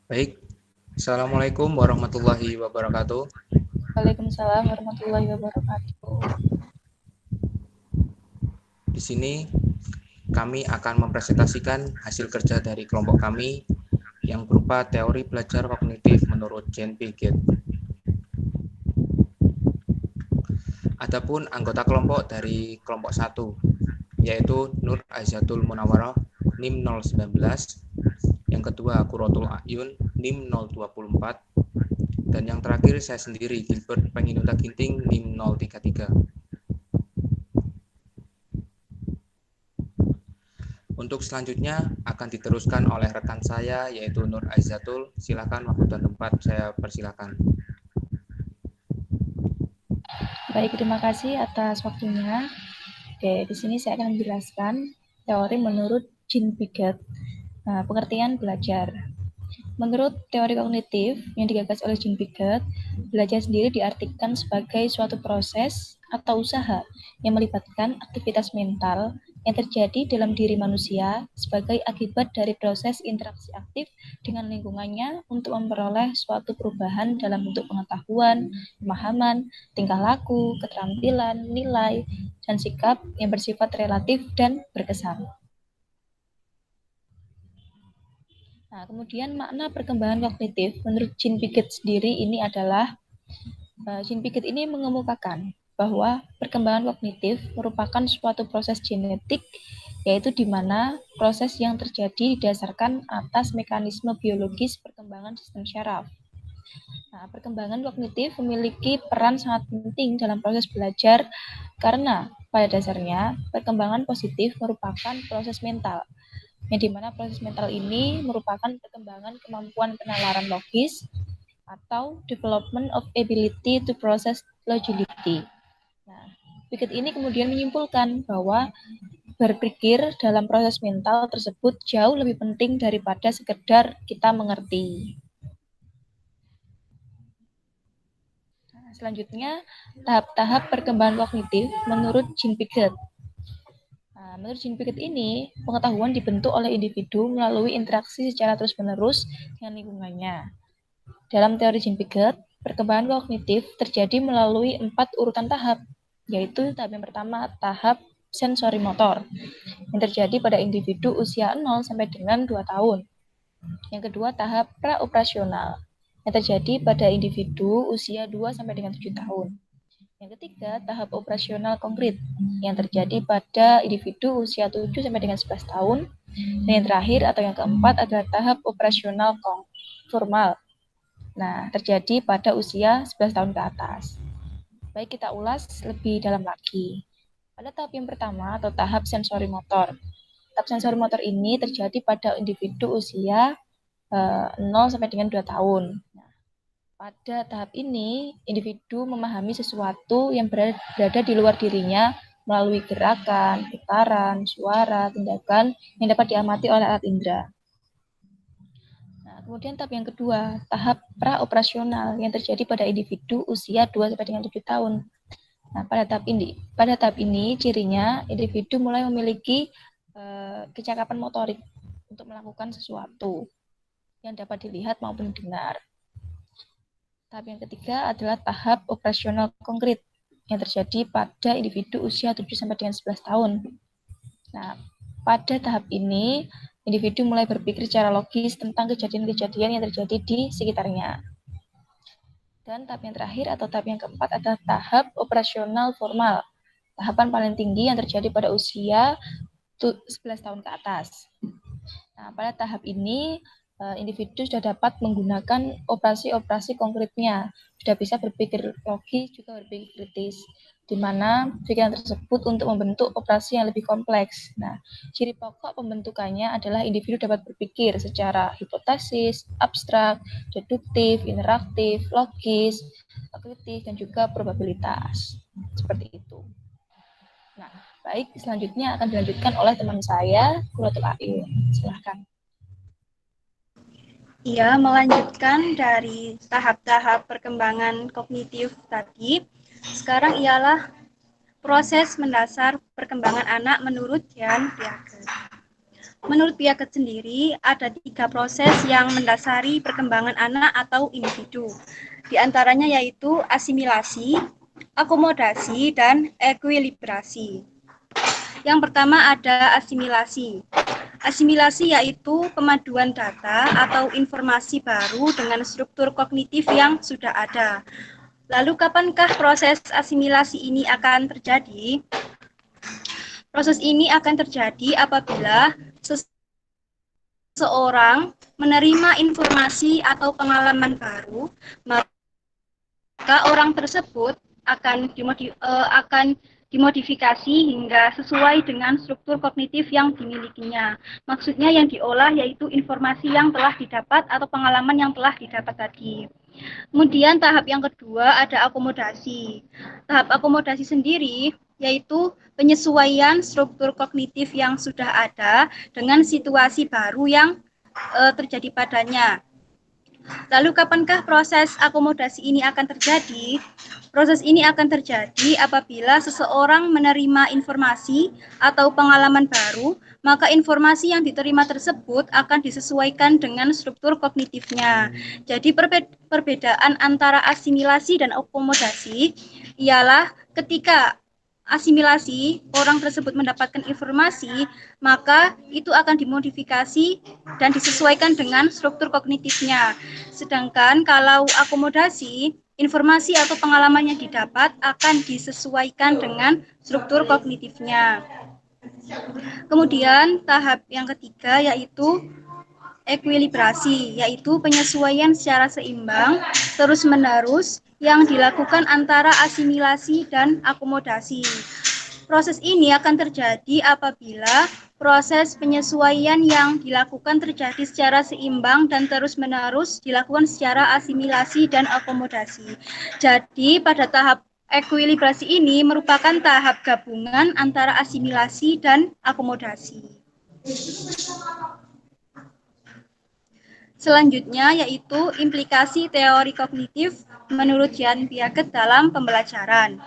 Baik, Assalamualaikum warahmatullahi wabarakatuh. Waalaikumsalam warahmatullahi wabarakatuh. Di sini kami akan mempresentasikan hasil kerja dari kelompok kami yang berupa teori belajar kognitif menurut Jane Piaget. Adapun anggota kelompok dari kelompok 1, yaitu Nur Aizatul Munawwarah NIM 019, yang kedua Qurratul Ayun NIM 024, dan yang terakhir saya sendiri Gilbert Penginuta Ginting NIM 033. Untuk selanjutnya akan diteruskan oleh rekan saya yaitu Nur Aizatul. Silakan waktu dan tempat saya persilakan. Baik, terima kasih atas waktunya. Oke, di sini saya akan menjelaskan teori menurut Jean Piaget. Pengertian belajar. Menurut teori kognitif yang digagas oleh Jean Piaget, belajar sendiri diartikan sebagai suatu proses atau usaha yang melibatkan aktivitas mental yang terjadi dalam diri manusia sebagai akibat dari proses interaksi aktif dengan lingkungannya untuk memperoleh suatu perubahan dalam bentuk pengetahuan, pemahaman, tingkah laku, keterampilan, nilai, dan sikap yang bersifat relatif dan berkesan. Nah, kemudian makna perkembangan kognitif menurut Jean Piaget sendiri ini adalah Jean Piaget ini mengemukakan bahwa perkembangan kognitif merupakan suatu proses genetik, yaitu di mana proses yang terjadi didasarkan atas mekanisme biologis perkembangan sistem syaraf. Nah, perkembangan kognitif memiliki peran sangat penting dalam proses belajar karena pada dasarnya perkembangan positif merupakan proses mental, yang dimana proses mental ini merupakan perkembangan kemampuan penalaran logis atau development of ability to process logically. Nah, Piaget ini kemudian menyimpulkan bahwa berpikir dalam proses mental tersebut jauh lebih penting daripada sekedar kita mengerti. Nah, selanjutnya, tahap-tahap perkembangan kognitif menurut Jean Piaget. Menurut Jean Piaget ini, pengetahuan dibentuk oleh individu melalui interaksi secara terus-menerus dengan lingkungannya. Dalam teori Jean Piaget, perkembangan kognitif terjadi melalui 4 urutan tahap, yaitu tahap yang pertama, tahap sensori motor, yang terjadi pada individu usia 0 sampai dengan 2 tahun. Yang kedua, tahap praoperasional, yang terjadi pada individu usia 2 sampai dengan 7 tahun. Yang ketiga, tahap operasional konkret yang terjadi pada individu usia 7 sampai dengan 11 tahun. Dan yang terakhir atau yang keempat adalah tahap operasional formal. Nah, terjadi pada usia 11 tahun ke atas. Baik, kita ulas lebih dalam lagi. Pada tahap yang pertama atau tahap sensori motor. Tahap sensori motor ini terjadi pada individu usia 0 sampai dengan 2 tahun. Nah, pada tahap ini, individu memahami sesuatu yang berada di luar dirinya melalui gerakan, getaran, suara, tindakan yang dapat diamati oleh alat indera. Nah, kemudian tahap yang kedua, tahap praoperasional yang terjadi pada individu usia 2 sampai dengan 7 tahun. Nah, pada tahap ini cirinya individu mulai memiliki kecakapan motorik untuk melakukan sesuatu yang dapat dilihat maupun didengar. Tahap yang ketiga adalah tahap operasional konkret yang terjadi pada individu usia 7 sampai dengan 11 tahun. Nah, pada tahap ini individu mulai berpikir secara logis tentang kejadian-kejadian yang terjadi di sekitarnya. Dan tahap yang terakhir atau tahap yang keempat adalah tahap operasional formal, tahapan paling tinggi yang terjadi pada usia 11 tahun ke atas. Nah, pada tahap ini individu sudah dapat menggunakan operasi-operasi konkretnya, sudah bisa berpikir logis, juga berpikir kritis, di mana pikiran tersebut untuk membentuk operasi yang lebih kompleks. Nah, ciri pokok pembentukannya adalah individu dapat berpikir secara hipotesis, abstrak, deduktif, interaktif, logis, kritis, dan juga probabilitas. Seperti itu. Nah, baik, selanjutnya akan dilanjutkan oleh teman saya, Qurratul Ayun. Silahkan. Ia melanjutkan dari tahap-tahap perkembangan kognitif tadi. Sekarang ialah proses mendasar perkembangan anak menurut Jean Piaget. Menurut Piaget sendiri, ada 3 proses yang mendasari perkembangan anak atau individu. Di antaranya yaitu asimilasi, akomodasi, dan ekuilibrasi. Yang pertama ada asimilasi. Asimilasi yaitu pemaduan data atau informasi baru dengan struktur kognitif yang sudah ada. Lalu kapankah proses asimilasi ini akan terjadi? Proses ini akan terjadi apabila seseorang menerima informasi atau pengalaman baru, maka orang tersebut akan dimodifikasi hingga sesuai dengan struktur kognitif yang dimilikinya. Maksudnya yang diolah yaitu informasi yang telah didapat atau pengalaman yang telah didapat tadi. Kemudian tahap yang kedua ada akomodasi. Tahap akomodasi sendiri yaitu penyesuaian struktur kognitif yang sudah ada dengan situasi baru yang terjadi padanya. Lalu kapankah proses akomodasi ini akan terjadi? Proses ini akan terjadi apabila seseorang menerima informasi atau pengalaman baru, maka informasi yang diterima tersebut akan disesuaikan dengan struktur kognitifnya. Jadi perbedaan antara asimilasi dan akomodasi ialah ketika asimilasi, orang tersebut mendapatkan informasi, maka itu akan dimodifikasi dan disesuaikan dengan struktur kognitifnya. Sedangkan kalau akomodasi, informasi atau pengalaman yang didapat akan disesuaikan dengan struktur kognitifnya. Kemudian tahap yang ketiga yaitu ekuilibrasi, yaitu penyesuaian secara seimbang terus-menerus yang dilakukan antara asimilasi dan akomodasi. Proses ini akan terjadi apabila proses penyesuaian yang dilakukan terjadi secara seimbang dan terus-menerus dilakukan secara asimilasi dan akomodasi. Jadi pada tahap ekuilibrasi ini merupakan tahap gabungan antara asimilasi dan akomodasi. Selanjutnya yaitu implikasi teori kognitif menurut Jean Piaget dalam pembelajaran.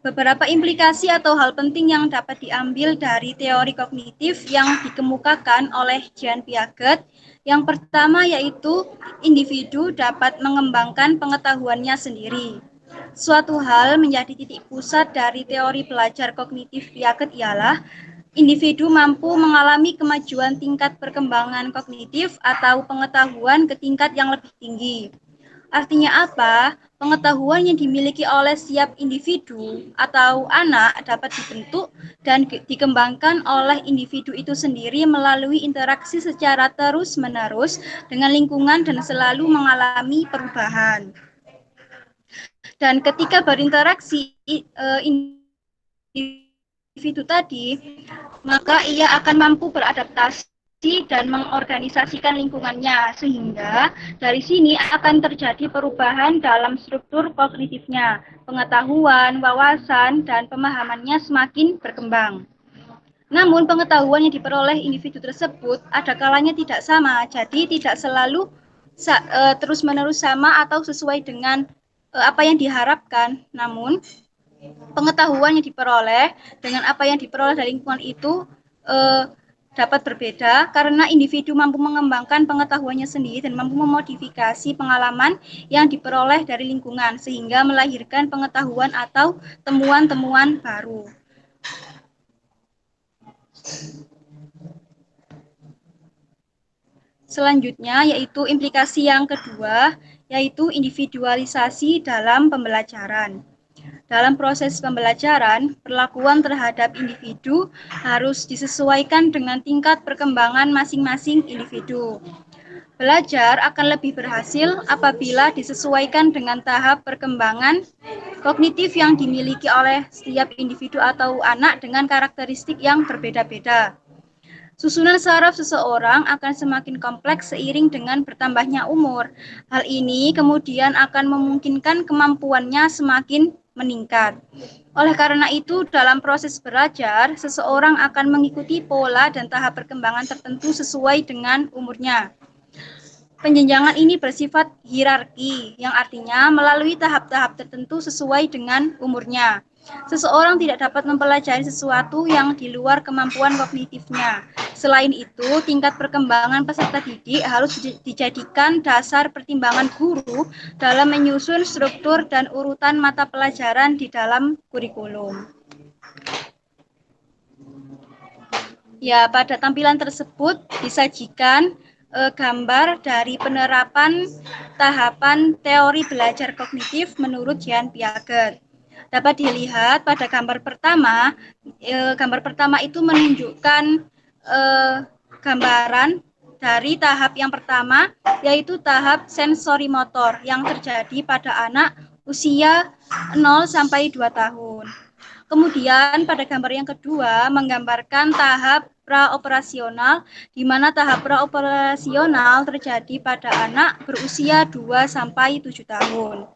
Beberapa implikasi atau hal penting yang dapat diambil dari teori kognitif yang dikemukakan oleh Jean Piaget. Yang pertama yaitu individu dapat mengembangkan pengetahuannya sendiri. Suatu hal menjadi titik pusat dari teori belajar kognitif Piaget ialah individu mampu mengalami kemajuan tingkat perkembangan kognitif atau pengetahuan ke tingkat yang lebih tinggi. Artinya apa? Pengetahuan yang dimiliki oleh setiap individu atau anak dapat dibentuk dan dikembangkan oleh individu itu sendiri melalui interaksi secara terus-menerus dengan lingkungan dan selalu mengalami perubahan. Dan ketika berinteraksi individu tadi, maka ia akan mampu beradaptasi dan mengorganisasikan lingkungannya, sehingga dari sini akan terjadi perubahan dalam struktur kognitifnya, pengetahuan, wawasan, dan pemahamannya semakin berkembang. Namun pengetahuan yang diperoleh individu tersebut ada kalanya tidak sama, jadi tidak selalu terus-menerus sama atau sesuai dengan apa yang diharapkan. Namun pengetahuan yang diperoleh dengan apa yang diperoleh dari lingkungan itu dapat berbeda karena individu mampu mengembangkan pengetahuannya sendiri dan mampu memodifikasi pengalaman yang diperoleh dari lingkungan sehingga melahirkan pengetahuan atau temuan-temuan baru. Selanjutnya yaitu implikasi yang kedua, yaitu individualisasi dalam pembelajaran. Dalam proses pembelajaran, perlakuan terhadap individu harus disesuaikan dengan tingkat perkembangan masing-masing individu. Belajar akan lebih berhasil apabila disesuaikan dengan tahap perkembangan kognitif yang dimiliki oleh setiap individu atau anak dengan karakteristik yang berbeda-beda. Susunan saraf seseorang akan semakin kompleks seiring dengan bertambahnya umur. Hal ini kemudian akan memungkinkan kemampuannya semakin meningkat. Oleh karena itu, dalam proses belajar, seseorang akan mengikuti pola dan tahap perkembangan tertentu sesuai dengan umurnya. Penjenjangan ini bersifat hierarki, yang artinya melalui tahap-tahap tertentu sesuai dengan umurnya. Seseorang tidak dapat mempelajari sesuatu yang di luar kemampuan kognitifnya. Selain itu, tingkat perkembangan peserta didik harus dijadikan dasar pertimbangan guru dalam menyusun struktur dan urutan mata pelajaran di dalam kurikulum. Ya, pada tampilan tersebut disajikan gambar dari penerapan tahapan teori belajar kognitif menurut Jean Piaget. Dapat dilihat pada gambar pertama. Gambar pertama itu menunjukkan gambaran dari tahap yang pertama, yaitu tahap sensori motor yang terjadi pada anak usia 0 sampai 2 tahun. Kemudian pada gambar yang kedua menggambarkan tahap praoperasional, di mana tahap praoperasional terjadi pada anak berusia 2 sampai 7 tahun.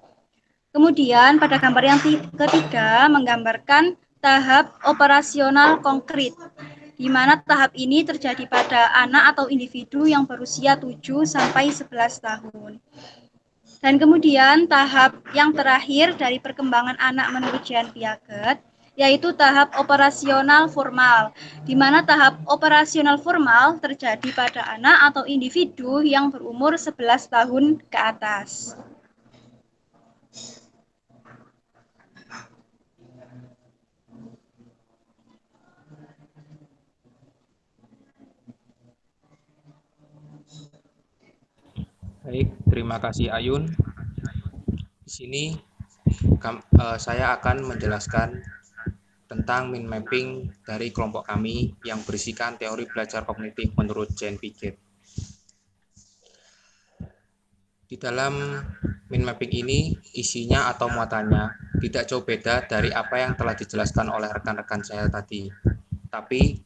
Kemudian pada gambar yang ketiga menggambarkan tahap operasional konkret, di mana tahap ini terjadi pada anak atau individu yang berusia 7 sampai 11 tahun. Dan kemudian tahap yang terakhir dari perkembangan anak menurut Jean Piaget, yaitu tahap operasional formal, di mana tahap operasional formal terjadi pada anak atau individu yang berumur 11 tahun ke atas. Baik, terima kasih Ayun. Di sini saya akan menjelaskan tentang mind mapping dari kelompok kami yang berisikan teori belajar kognitif menurut Jean Piaget. Di dalam mind mapping ini, isinya atau muatannya tidak jauh beda dari apa yang telah dijelaskan oleh rekan-rekan saya tadi. Tapi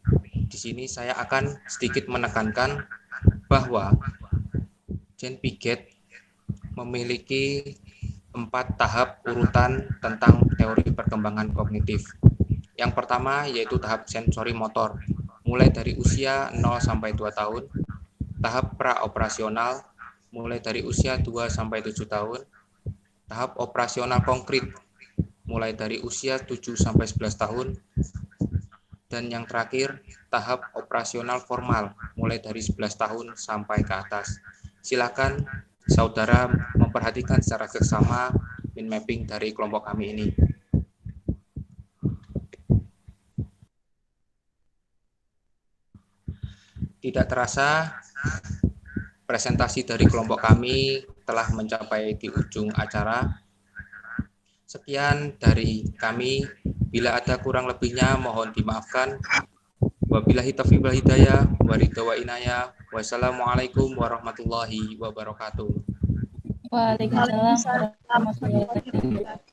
di sini saya akan sedikit menekankan bahwa Jean Piaget memiliki 4 tahap urutan tentang teori perkembangan kognitif. Yang pertama yaitu tahap sensori motor, mulai dari usia 0 sampai 2 tahun. Tahap praoperasional, mulai dari usia 2 sampai 7 tahun. Tahap operasional konkret, mulai dari usia 7 sampai 11 tahun. Dan yang terakhir, tahap operasional formal, mulai dari 11 tahun sampai ke atas. Silakan saudara memperhatikan secara seksama mind mapping dari kelompok kami ini. Tidak terasa, presentasi dari kelompok kami telah mencapai di ujung acara. Sekian dari kami. Bila ada kurang lebihnya mohon dimaafkan. Wabillahi taufiq wal hidayah, waridha wa inayah. Wassalamualaikum warahmatullahi wabarakatuh. Waalaikumsalam warahmatullahi wabarakatuh.